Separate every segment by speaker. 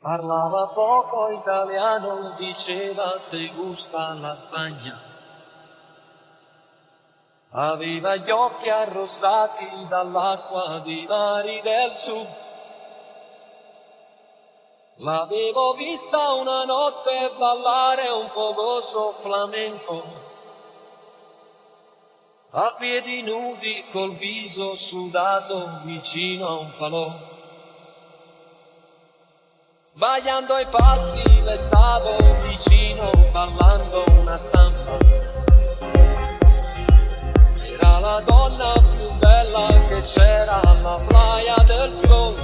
Speaker 1: Parlava poco italiano, diceva te gusta la Spagna. Aveva gli occhi arrossati dall'acqua di mari del sud. L'avevo vista una notte ballare un fogoso flamenco, a piedi nudi col viso sudato vicino a un falò. Sbagliando i passi le stavo vicino ballando una samba. Era la donna più bella che c'era alla playa del Sol.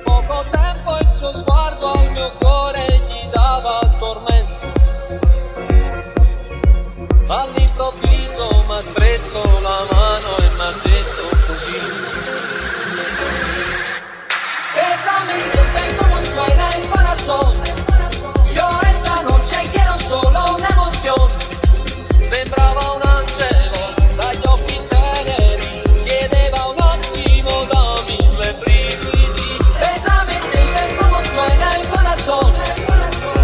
Speaker 1: Poco tempo il suo sguardo al mio cuore gli dava tormento. All'improvviso m'ha stretto la mano e m'ha detto così: bésame si el tiempo no suena el corazón. Yo esta noche quiero solo una emoción. Sembrava un angelo dagli occhi teneri, chiedeva un attimo da mille brividi. Bésame si el tiempo no suena el corazón.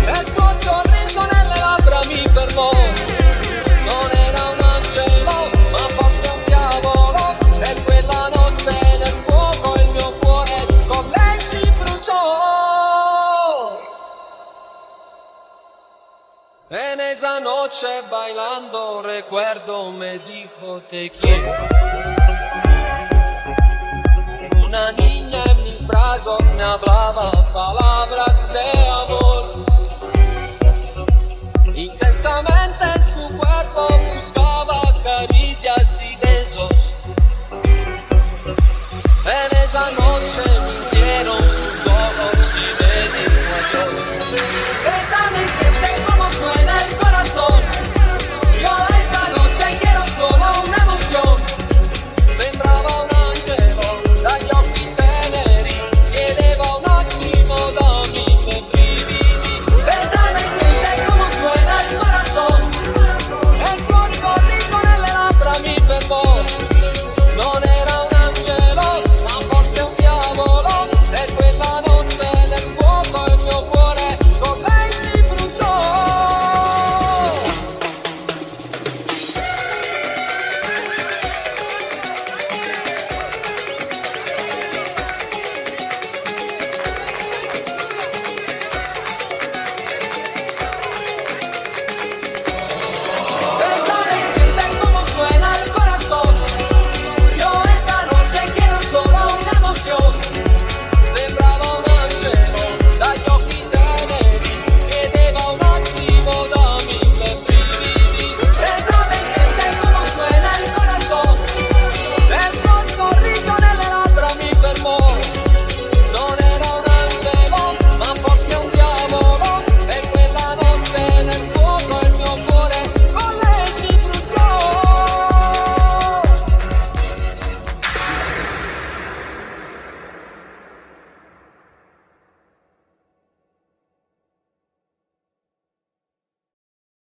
Speaker 1: El suo sorriso nelle labbra mi fermò. Non era un angelo, ma forse un diavolo. E quella notte nel fuoco il mio cuore con lei si bruciò. En esa noche bailando recuerdo me dijo te quiero. Una niña en mis brazos me hablaba palabras de amor. Intensamente en su cuerpo buscaba caricias y besos. En esa noche mi